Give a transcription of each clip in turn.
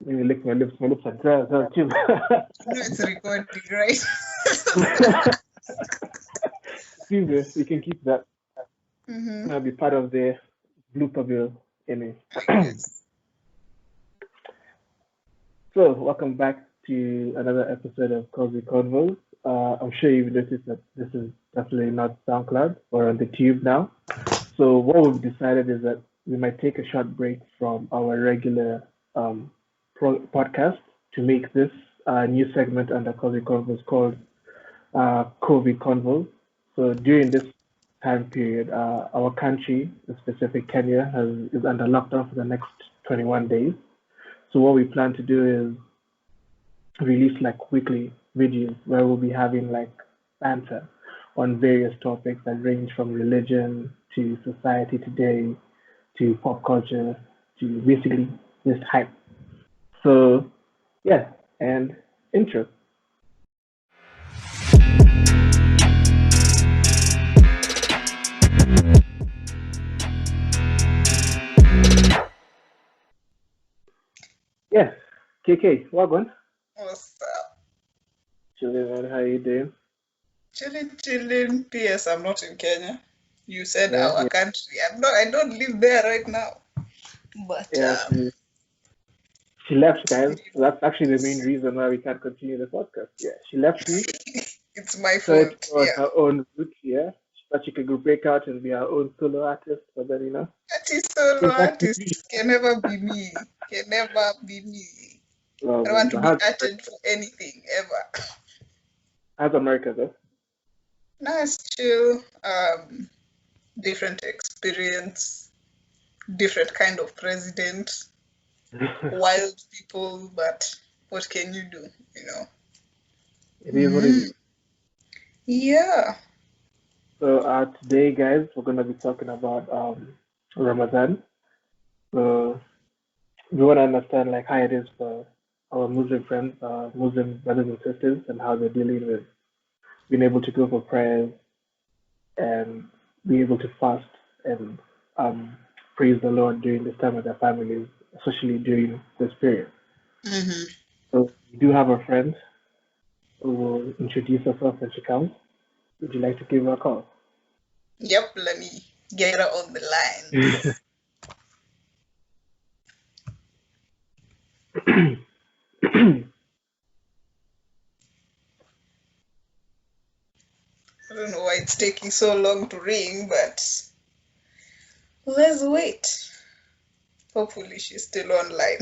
Let me lick my lips. My lips are dry as well too. I know it's recording, right? Excuse me, we can keep that. Mm-hmm. That'll be part of the blooper reel. Anyway. I guess. So, welcome back to another episode of Cozy Convos. I'm sure you've noticed that this is definitely not SoundCloud. We're on the Tube now. So, what we've decided is that we might take a short break from our regular podcast to make this new segment under Cozy Convos called COVID Convos. So, during this time period, our country, in specific Kenya, is under lockdown for the next 21 days. So what we plan to do is release like weekly videos where we'll be having like banter on various topics that range from religion to society today to pop culture to basically just hype. So yeah, and intro. Yeah, KK, welcome. What's up? Chilling, man. How you doing? Chilling. P.S. I'm not in Kenya. You said Yeah, our yeah, country. I'm not. I don't live there right now. But yeah. She left, guys. That's actually the main reason why we can't continue the podcast. Yeah, she left me. it's my Tried fault. on Yeah. her own route, yeah. She thought she could go break out and be her own solo artist, but then Solo came back to me. artists can never be me. Can never be me. Well, I don't man, want to but be arted for anything ever. how's America though? Nice, chill. Different experience. Different kind of president. Wild people, but what can you do? You know. It is what it is. Yeah. So today, guys, we're gonna be talking about Ramadan. So we want to understand like how it is for our Muslim friends, Muslim brothers and sisters, and how they're dealing with being able to go for prayers and be able to fast and um, praise the Lord during this time with their families, especially during this period. Mm-hmm. So we do have a friend who will introduce herself when she comes. Would you like to give her a call? Yep, let me get her on the line. I don't know why it's taking so long to ring, but let's wait. Hopefully she's still online.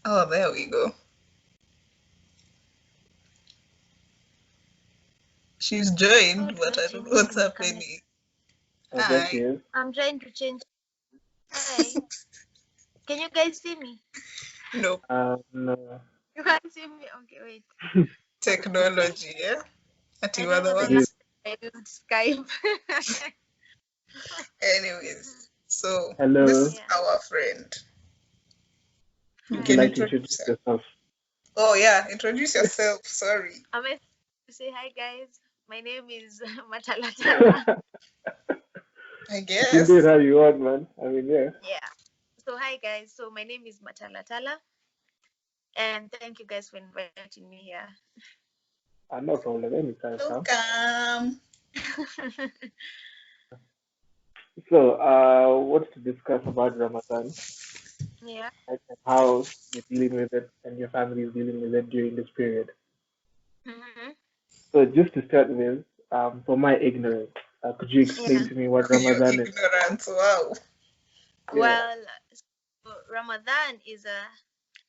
Oh, there we go. She's joined, but I don't know what's happening. Oh, there she is. I'm trying to change. Hi. Can you guys see me? Nope. No. You can't see me? Okay, wait. Technology, yeah? At I you don't know the otherwise. last I used Skype. Anyways, so Hello. this is our friend. You Would can you like to introduce introduce her. yourself? Oh yeah, introduce yourself. Sorry. I'm going to say hi, guys. My name is Matalatala. I You guess. can do it how you want, man. I mean, yeah. Yeah. So hi, guys. So my name is Matalatala, and thank you guys for inviting me here. No problem. Anytime, pal. Welcome. So, what's to discuss about Ramadan Yeah. and how you're dealing with it and your family is dealing with it during this period? Mm-hmm. So, just to start with, for my ignorance, could you explain to me what Your Ramadan is? ignorance. Wow. Yeah. Well, so Ramadan is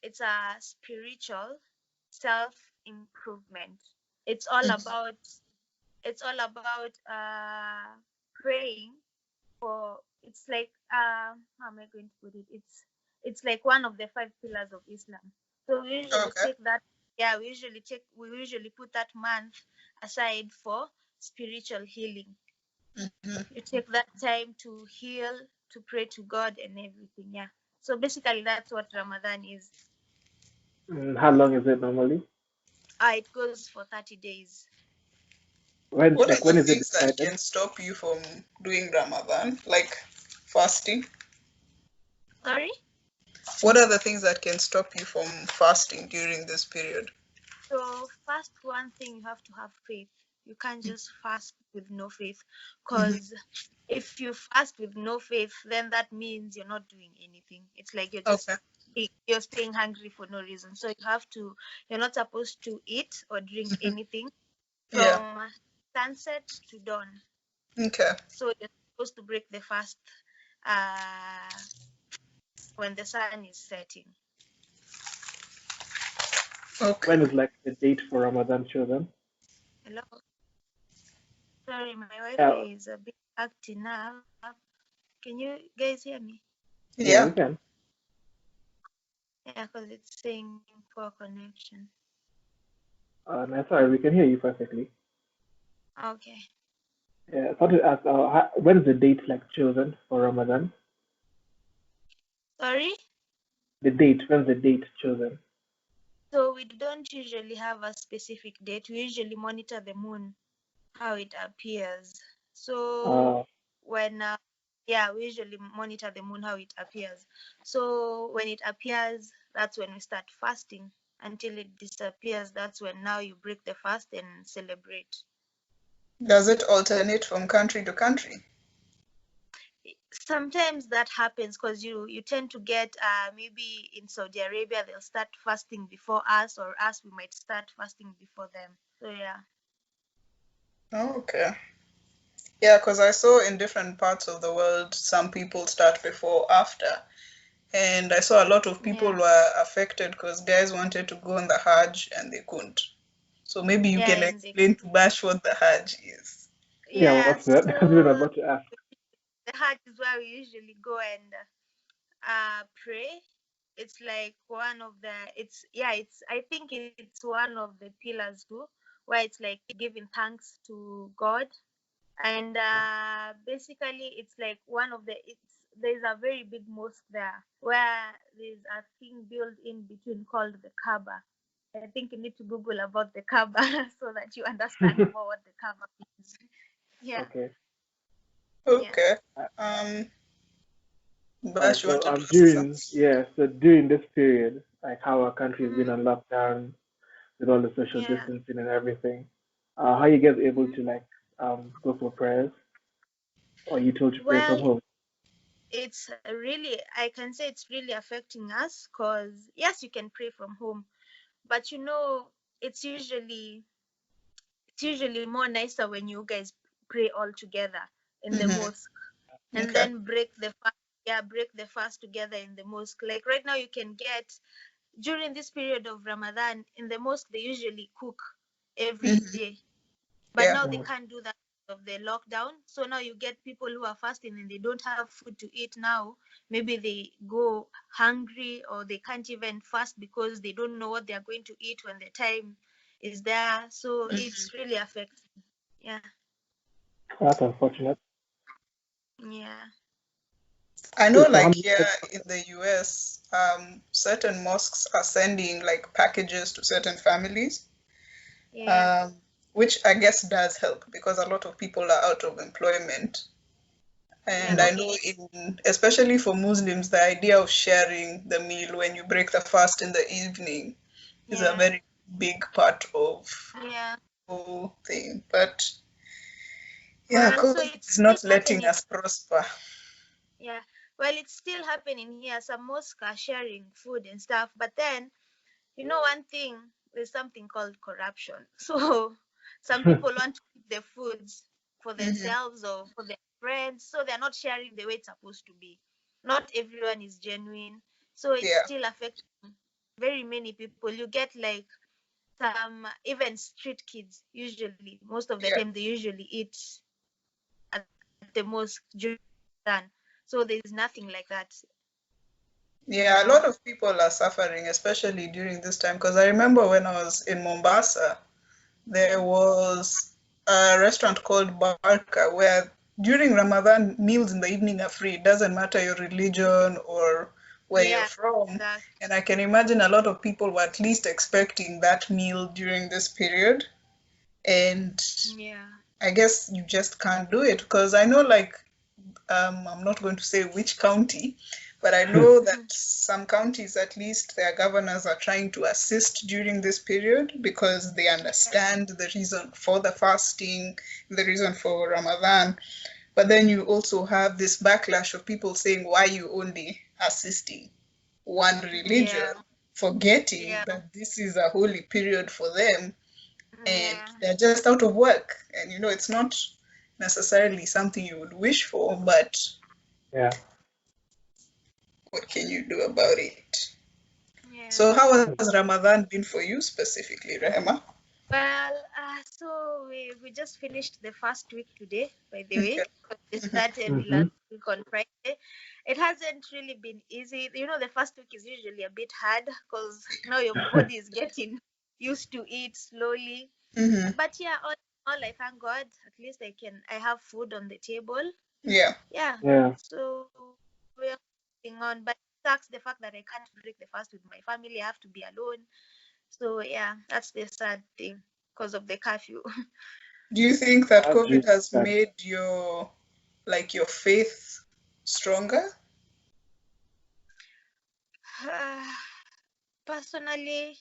it's a spiritual self improvement. It's all about praying for. It's like how am I going to put it? It's like one of the 5 pillars of Islam. So we usually take that. Yeah, we usually put that month aside for spiritual healing. You take that time to heal, to pray to God and everything. Yeah. So basically that's what Ramadan is. How long is it normally? It goes for 30 days. When What are when the is it things that can stop you from doing Ramadan? Like fasting? Sorry? What are the things that can stop you from fasting during this period? So first, one thing, you have to have faith. You can't just fast with no faith, because if you fast with no faith, then that means you're not doing anything. It's like you're staying hungry for no reason. So you're not supposed to eat or drink anything from sunset to dawn. Okay. So you're supposed to break the fast when the sun is setting. Okay. When is like the date for Ramadan chosen? Hello? Sorry, my Wi-Fi is a bit acting up. Can you guys hear me? Yeah, we can. Yeah, because it's saying poor connection. No, sorry, we can hear you perfectly. Okay. Yeah, I thought to ask, when is the date like chosen for Ramadan? Sorry? The date, when's the date chosen? So we don't usually have a specific date. We usually monitor the moon, how it appears. So we usually monitor the moon, how it appears. So when it appears, that's when we start fasting. Until it disappears, that's when now you break the fast and celebrate. Does it alternate from country to country? Sometimes that happens because you tend to get maybe in Saudi Arabia they'll start fasting before us, or us we might start fasting before them. So yeah. Okay. Yeah, because I saw in different parts of the world some people start before, after, and I saw a lot of people were affected because guys wanted to go on the Hajj and they couldn't. So maybe you can explain to Bash what the Hajj is. Yeah, what's that? I was about to ask. The Hajj is where we usually go and pray. It's like one of the I think it's one of the pillars too, where it's like giving thanks to God. And basically it's like there's a very big mosque there where there's a thing built in between called the Kaaba. I think you need to Google about the Kaaba so that you understand more what the Kaaba means. Yeah. Okay. Right, so during this period, like how our country has been on lockdown with all the social distancing and everything, how are you guys able to like go for prayers, or you told to pray from home? It's I can say it's really affecting us, because yes, you can pray from home, but it's usually more nicer when you guys pray all together in the mosque, and then break the fast together in the mosque. Like right now you can get, during this period of Ramadan, in the mosque they usually cook every day, but now they can't do that of the lockdown. So now you get people who are fasting and they don't have food to eat now. Maybe they go hungry, or they can't even fast because they don't know what they are going to eat when the time is there. So it's really affecting. Yeah. That's unfortunate. Yeah. I know, like here in the US, certain mosques are sending like packages to certain families, which I guess does help because a lot of people are out of employment. And I know, especially for Muslims, the idea of sharing the meal when you break the fast in the evening is a very big part of the whole thing. But COVID is not letting us prosper. Yeah, well, it's still happening here. Some mosques are sharing food and stuff, but then, one thing, there's something called corruption. So some people want to keep the foods for themselves or for their friends, so they're not sharing the way it's supposed to be. Not everyone is genuine, so it's still affecting very many people. You get like some, even street kids, usually, most of the time, they usually eat at the mosque during Ramadan. So there's nothing like that. Yeah, a lot of people are suffering, especially during this time. Because I remember when I was in Mombasa, there was a restaurant called Barca where during Ramadan, meals in the evening are free. It doesn't matter your religion or where you're from. Exactly. And I can imagine a lot of people were at least expecting that meal during this period. And I guess you just can't do it, because I know, like, I'm not going to say which county, But I know that some counties, at least their governors, are trying to assist during this period because they understand the reason for the fasting, the reason for Ramadan. But then you also have this backlash of people saying, why are you only assisting one religion, forgetting that this is a holy period for them, and they're just out of work. And it's not necessarily something you would wish for, but what can you do about it? So how has Ramadan been for you specifically, Rehema? Well, so we just finished the first week today, by the way. We started last week on Friday. It hasn't really been easy. The first week is usually a bit hard because now your body is getting used to it slowly. But yeah, all I thank God, at least I have food on the table. Yeah. So we're moving on. But it sucks the fact that I can't break the fast with my family. I have to be alone. So yeah, that's the sad thing because of the curfew. Do you think that COVID has made your faith stronger? Personally,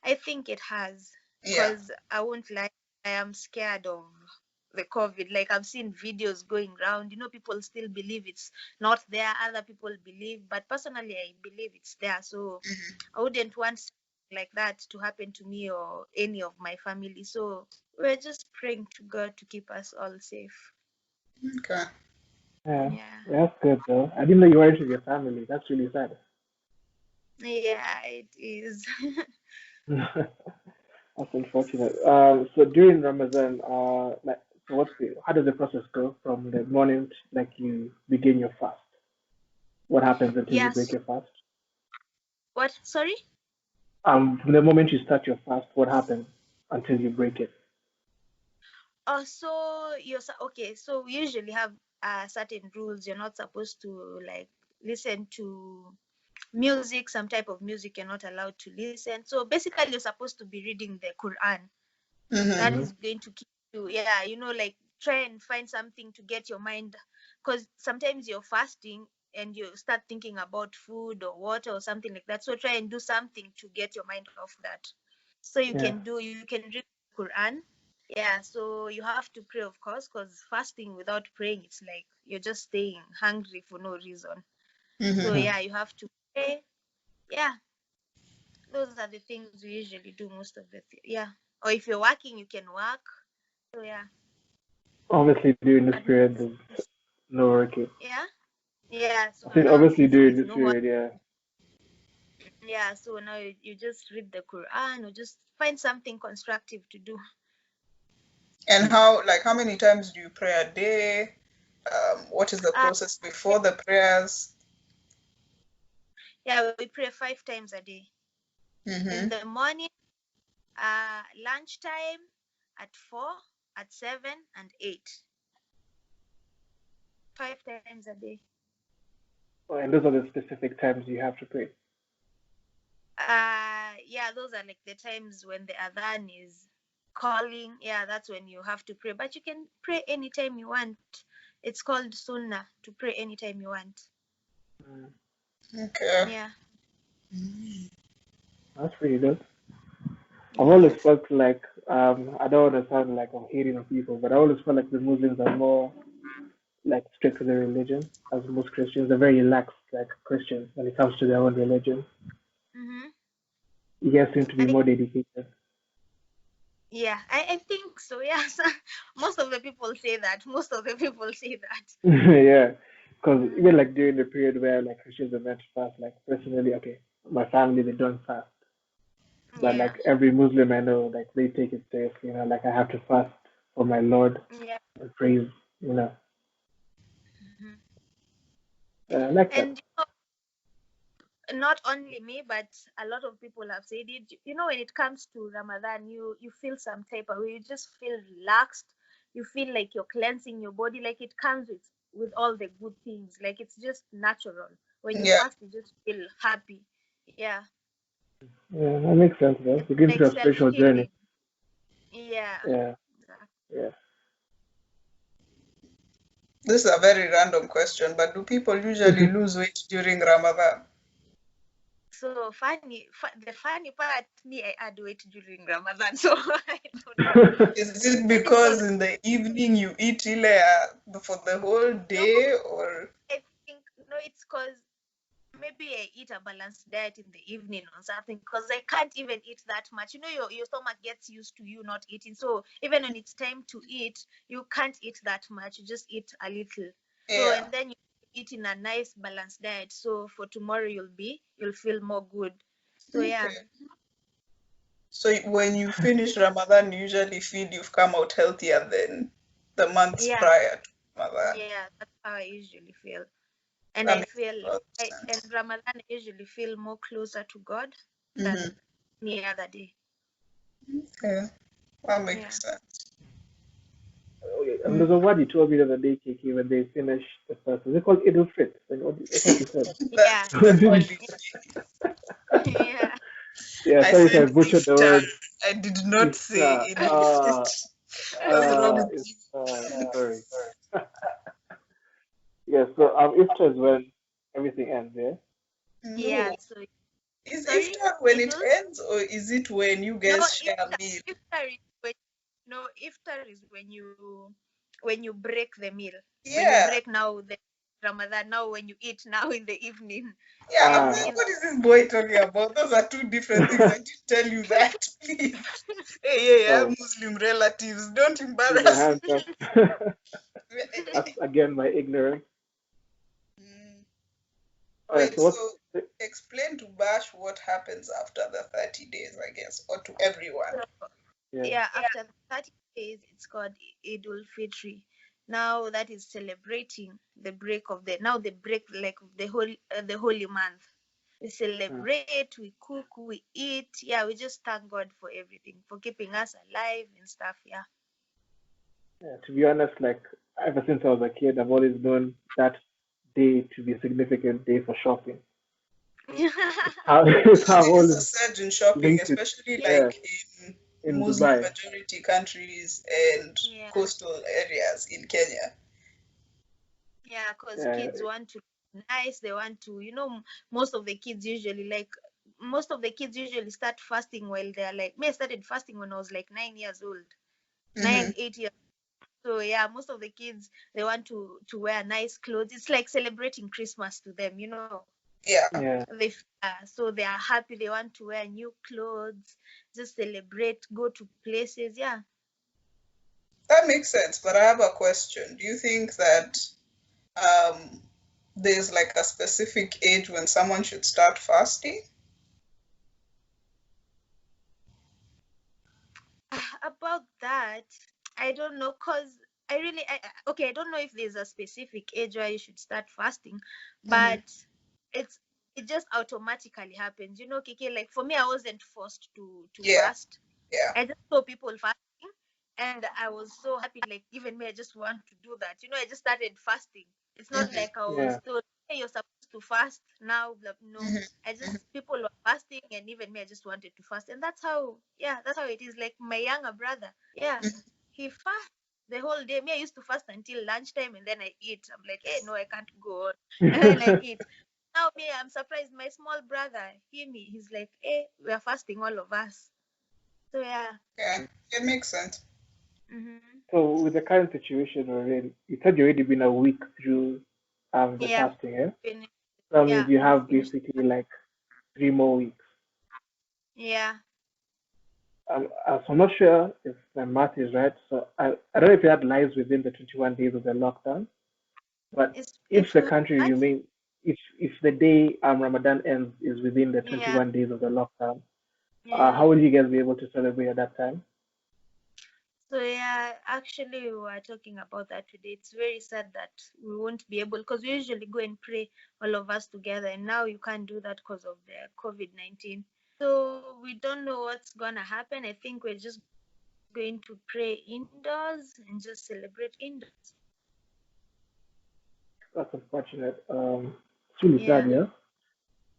I think it has, because I won't lie, I am scared of the COVID. Like, I've seen videos going around, people still believe it's not there, other people believe, but personally I believe it's there. So I wouldn't want like that to happen to me or any of my family. So we're just praying to God to keep us all safe. Okay. Yeah, that's good though. I didn't know you weren't with your family. That's really sad. Yeah, it is. That's unfortunate. So during Ramadan, how does the process go from the morning, like you begin your fast? What happens until you break your fast? What? Sorry? From the moment you start your fast, what happens until you break it? Oh, so okay. So we usually have certain rules. You're not supposed to listen to music, some type of music you're not allowed to listen. So basically you're supposed to be reading the Quran. That is going to keep you, try and find something to get your mind, because sometimes you're fasting and you start thinking about food or water or something like that. So try and do something to get your mind off that. So you can read the Quran. Yeah, so you have to pray, of course, because fasting without praying, it's like you're just staying hungry for no reason. So yeah, you have to pray. Yeah, those are the things we usually do most of the or if you're working, you can work. So yeah. Obviously, during this period, there's no working. Yeah. So I said obviously during this period, Yeah, so now you just read the Quran or just find something constructive to do. And how many times do you pray a day? What is the process before the prayers? Yeah, we pray 5 times a day. In the morning, lunchtime, at 4, at 7, and 8. 5 times a day. And those are the specific times you have to pray. Yeah, those are like the times when the adhan is calling. Yeah, that's when you have to pray. But you can pray anytime you want. It's called sunnah to pray anytime you want. Okay. Yeah. That's pretty good. I've always felt like I don't want to sound like I'm hating on people, but I always felt like the Muslims are more strict with their religion, as most Christians. They're very lax, like Christians, when it comes to their own religion. You guys seem to be more dedicated. Yeah, I think so. Yeah, so most of the people say that. Yeah, because even during the period where Christians are meant to fast, personally, okay, my family they don't fast, but every Muslim I know, they take it seriously. I have to fast for my Lord and praise. I like that. And not only me, but a lot of people have said it. When it comes to Ramadan, you feel some type of way. You just feel relaxed. You feel like you're cleansing your body. Like it comes with all the good things. Like it's just natural. When you fast, you just feel happy. Yeah. Yeah, that makes sense, though. You're going through a spiritual journey. Yeah. Yeah. Yeah. This is a very random question, but do people usually lose weight during Ramadan? So the funny part, me, I add weight during Ramadan, so I don't know. Is it because in the evening you eat for the whole day, or? I think no, it's because maybe I eat a balanced diet in the evening or something, because I can't even eat that much. You know, your stomach gets used to you not eating. So even when it's time to eat, you can't eat that much. You just eat a little. Yeah. So and then you eat in a nice balanced diet. So for tomorrow you'll feel more good. So Okay. yeah. So when you finish Ramadan, you usually feel you've come out healthier than the months prior to Ramadan. Yeah, that's how I usually feel. And That I feel makes in Ramadan I usually feel more closer to God than any other day. Okay, that makes sense. And there's a word you told me the other day, Kiki, when they finish the fast. Is it called Idul Fit? Like, what you said? Yeah. Yeah. Yeah, I sorry if I said butchered the iftar. word. I did not say it. What's wrong with you? Sorry. Yeah, so iftar is when everything ends, yeah? Yeah. No. So Is sorry, iftar when it Idul? ends, or is it when you guys share a meal? Iftar is when you break the meal. Yeah. When you break now the Ramadan, now when you eat now in the evening. Yeah, I'm like, what is this boy talking about? Those are two different things. I did tell you that, please. Hey, I have Muslim relatives. Don't embarrass me. That's again my ignorance. Wait, so explain to Bash what happens after the 30 days, I guess, or to everyone. Yeah, after 30 days, it's called Idul Fitri. Now that is celebrating the break of the like the holy month. We celebrate, we cook, we eat. Yeah, we just thank God for everything, for keeping us alive and stuff. Yeah. Yeah, to be honest, like ever since I was a kid, I've always known that day to be a significant day for shopping. It's a surge in shopping, especially like in Muslim Dubai. majority countries and coastal areas in Kenya. Yeah, because kids want to be nice. They want to, most of the kids usually start fasting while they're like, me, I started fasting when I was like 9 years old, 8 years. So yeah, most of the kids, they want to wear nice clothes. It's like celebrating Christmas to them, Yeah. So they are happy. They want to wear new clothes, just celebrate, go to places. Yeah. That makes sense. But I have a question. Do you think that there's like a specific age when someone should start fasting? About that, I don't know, because I don't know if there's a specific age where you should start fasting, but it just automatically happens. Kiki, like for me, I wasn't forced to fast. Yeah. I just saw people fasting and I was so happy. Like even me, I just want to do that. I just started fasting. It's not like I was told, hey, you're supposed to fast now. No, people were fasting, and even me, I just wanted to fast, and that's how it is. Like my younger brother, he fasts the whole day. Me, I used to fast until lunchtime, and then I eat. I'm like, hey, no, I can't go on, and then I eat. Now me, I'm surprised. My small brother, he's like, hey, we are fasting, all of us. So yeah. Yeah, it makes sense. So with the current situation we're in, you said you've already been a week through the fasting, yeah? That means you have basically like 3 more weeks. Yeah. So I'm not sure if my math is right. So I don't know if you had lives within the 21 days of the lockdown, but if the country remains, if the day Ramadan ends is within the 21 days of the lockdown, how will you guys be able to celebrate at that time? So yeah, actually we were talking about that today. It's very sad that we won't be able, because we usually go and pray all of us together, and now you can't do that because of the COVID-19. So we don't know what's gonna happen. I think we're just going to pray indoors and just celebrate indoors. That's unfortunate. It's really sad, yeah.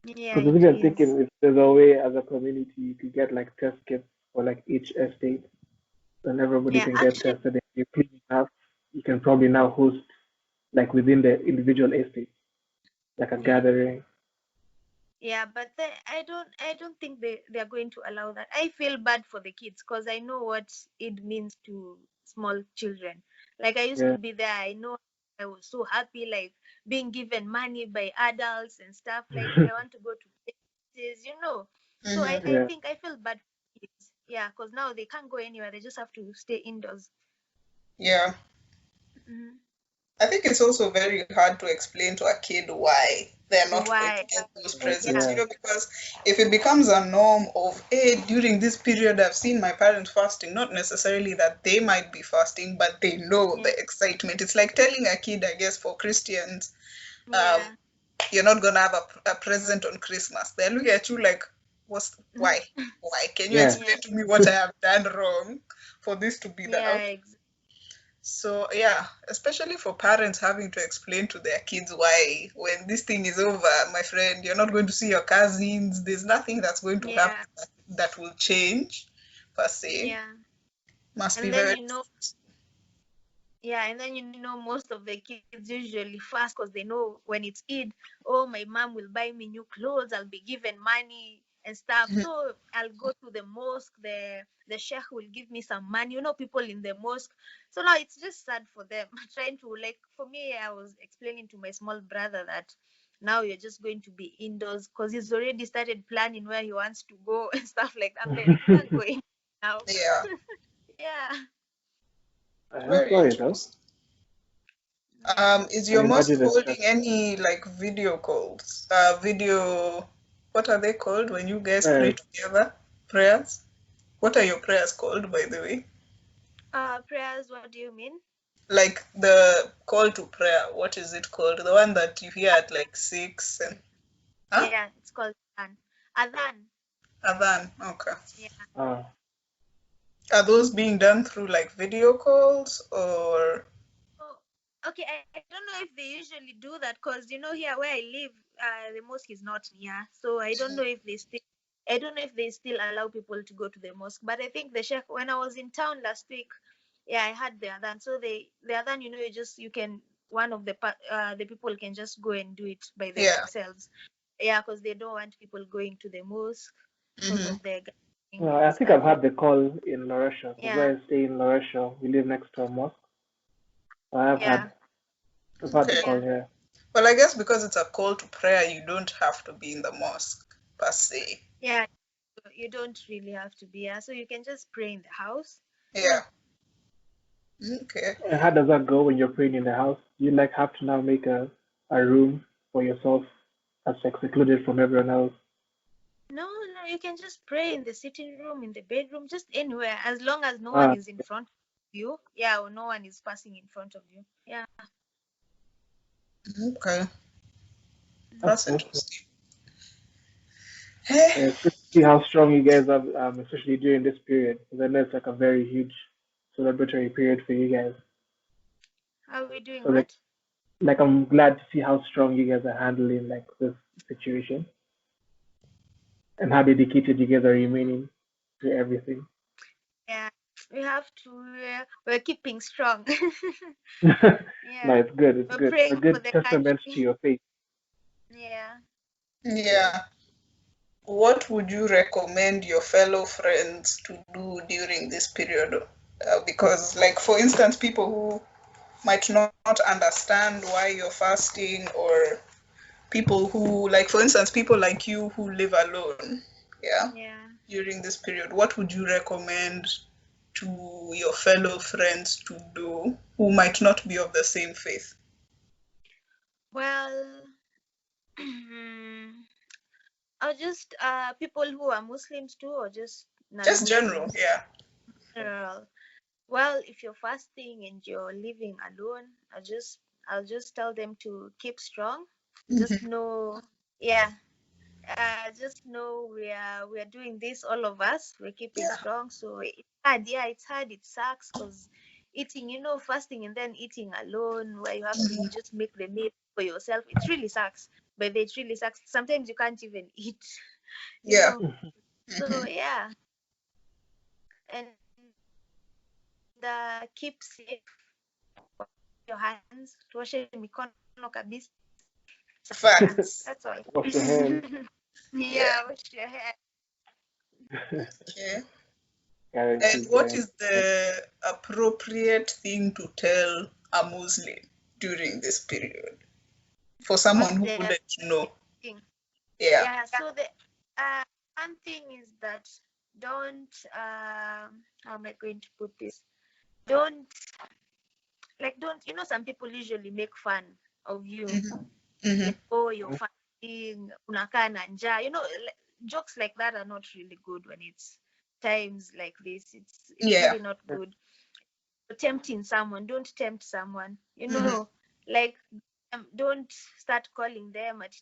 Yeah, because even thinking if there's a way as a community you could get like test kits for like each estate, then everybody can get tested. If you clean enough, you can probably now host like within the individual estate, like a gathering. Yeah, but I don't think they're going to allow that. I feel bad for the kids because I know what it means to small children. Like I used Yeah. to be there. I know I was so happy, like being given money by adults and stuff. Like I want to go to places, So I Yeah. think I feel bad for kids. Yeah, because now they can't go anywhere. They just have to stay indoors. Yeah. Mhm. I think it's also very hard to explain to a kid why they're not going to Why? get those presents, Yeah. because if it becomes a norm of, hey, during this period I've seen my parents fasting, not necessarily that they might be fasting, but they know Yeah. the excitement. It's like telling a kid, I guess, for Christians, Yeah. you're not going to have a present on Christmas. They're looking at you like, why? Why? Can you Yeah. explain to me what I have done wrong for this to be the Yeah. outcome? So yeah, especially for parents having to explain to their kids why, when this thing is over, my friend, you're not going to see your cousins. There's nothing that's going to happen that will change, per se. Yeah. Must be And then very. Yeah, and then most of the kids usually fast because they know when it's Eid, oh, my mom will buy me new clothes, I'll be given money and stuff. So I'll go to the mosque, the sheikh will give me some money, people in the mosque. So now it's just sad for them. Trying to, like, for me, I was explaining to my small brother that now you're just going to be indoors because he's already started planning where he wants to go and stuff like that. I'm like, you can't go in now. Yeah. Yeah. I'm Very sorry though. interesting. Yeah. Is And your mosque imagine the stress. holding any like video calls? What are they called when you guys pray together? Prayers? What are your prayers called, by the way? Prayers, what do you mean? Like the call to prayer, what is it called? The one that you hear at like 6 and Yeah, it's called Adhan. Adhan. Adhan. Okay. Yeah. Are those being done through like video calls or? Oh, okay, I don't know if they usually do that because here where I live, the mosque is not near. So I don't know if they still allow people to go to the mosque. But I think the sheikh, when I was in town last week, yeah, I had the adhan. So the adhan, one of the people can just go and do it by themselves. Yeah, because they don't want people going to the mosque because of their gathering I and think stuff. I've had the call in Laurentian. Because Yeah. where I stay in Laurentian, we live next to a mosque. I've had the call here. Well, I guess because it's a call to prayer, you don't have to be in the mosque per se. Yeah, you don't really have to be here, so you can just pray in the house. Yeah. Okay. And how does that go when you're praying in the house? Do you like have to now make a room for yourself that's like secluded from everyone else? No, you can just pray in the sitting room, in the bedroom, just anywhere, as long as no one is in front of you. Yeah, or no one is passing in front of you. Yeah. Okay. That's interesting. It's good to see how strong you guys are, especially during this period. Because I know it's like a very huge celebratory period for you guys. How are we doing? So like I'm glad to see how strong you guys are handling like this situation and how dedicated you guys are remaining to everything. Yeah, we have to. We're keeping strong. No, it's good. It's we're good. praying A for good the testament to country. your faith. Yeah. Yeah. What would you recommend your fellow friends to do during this period? Because, like, for instance, people who might not understand why you're fasting, or people who, like, for instance, people like you who live alone, during this period, what would you recommend to your fellow friends to do who might not be of the same faith? Well, or just people who are Muslims too, or just Just general, non-Muslims. yeah. General. Well, if you're fasting and you're living alone, I'll just tell them to keep strong. Just know, just know we are doing this, all of us. We're keeping strong. So it's hard. Yeah, it's hard. It sucks because eating, fasting and then eating alone, where you have to just make the meal for yourself. It really sucks. But it really sucks. Sometimes you can't even eat. So yeah, and keep safe. your hands, tuoshe mikono kabisa. Facts. That's all. Wash your hands. Yeah, wash your hands. Okay. Guaranteed, And what guaranteed. is the appropriate thing to tell a Muslim during this period for someone who wouldn't know? Yeah. Yeah. So the one thing is that don't how am I going to put this? Don't some people usually make fun of you. Mm-hmm. Oh, you're fasting, unakaa na njaa. Jokes like that are not really good when it's times like this. It's really not good. Tempting someone, don't tempt someone. Like don't start calling them and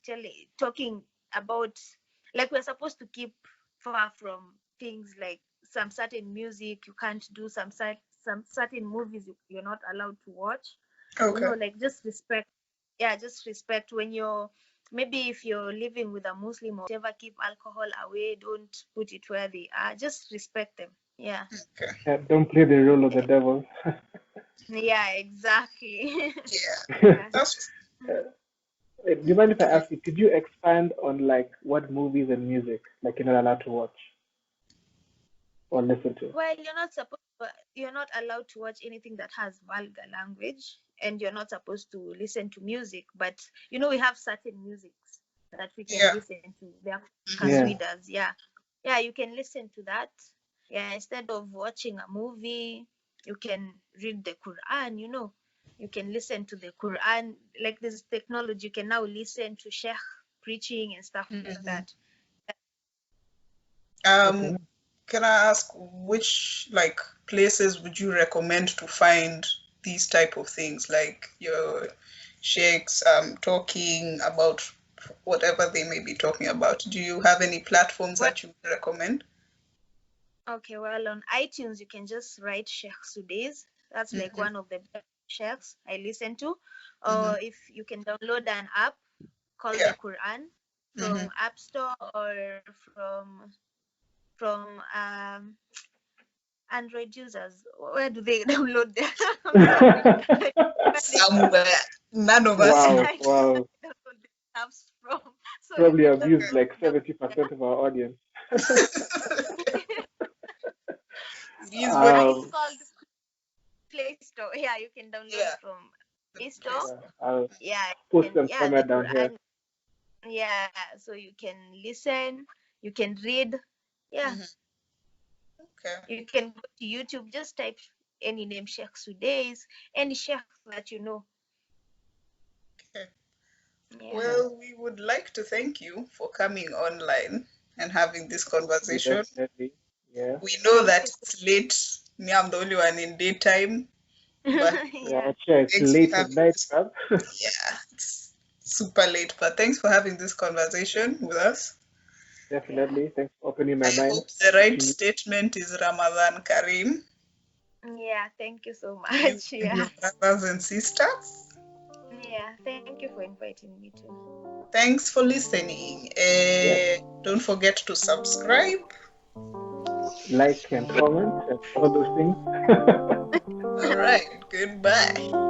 talking about, like, we're supposed to keep far from things like some certain music you can't do, some certain movies you're not allowed to watch. Okay. Like just respect. Yeah, just respect. When maybe if you're living with a Muslim or whatever, keep alcohol away. Don't put it where they are. Just respect them. Yeah. Okay. Yeah, don't play the role of the devil. Yeah, exactly. Yeah. That's Do you mind if I ask you, could you expand on like what movies and music like you're not allowed to watch or listen to? Well, you're not allowed to watch anything that has vulgar language, and you're not supposed to listen to music. But we have certain musics that we can listen to. They are readers. Yeah, you can listen to that. Yeah, instead of watching a movie, you can read the Quran. You can listen to the Quran. Like this technology, you can now listen to Sheikh preaching and stuff like that. Can I ask which places would you recommend to find these type of things, like your sheikhs talking about whatever they may be talking about? Do you have any platforms that you would recommend? Okay, well, on iTunes, you can just write Sheik Sudais. That's like one of the best sheikhs I listen to. Or if you can download an app called the Quran from App Store or from Android users. Where do they download that? Somewhere. None of us. Wow. Apps from. So probably abused like 70% of our audience. It's called Playstore. Yeah, you can download from Playstore. I'll post them somewhere down here. Yeah, so you can listen, you can read. Yeah. Okay. You can go to YouTube, just type any name, Sheik Sudais, any sheikh that you know. Okay. Yeah. Well, we would like to thank you for coming online and having this conversation. Definitely. Yeah. We know that it's late. Me, I'm the only one in daytime. But it's late at night, fam. Yeah, it's super late. But thanks for having this conversation with us. Definitely. Thanks for opening my mind. Hope the right statement is Ramadan Kareem. Yeah, thank you so much. Your brothers and sisters. Yeah, thank you for inviting me too. Thanks for listening. Don't forget to subscribe, like and comment and all those things. All right, goodbye.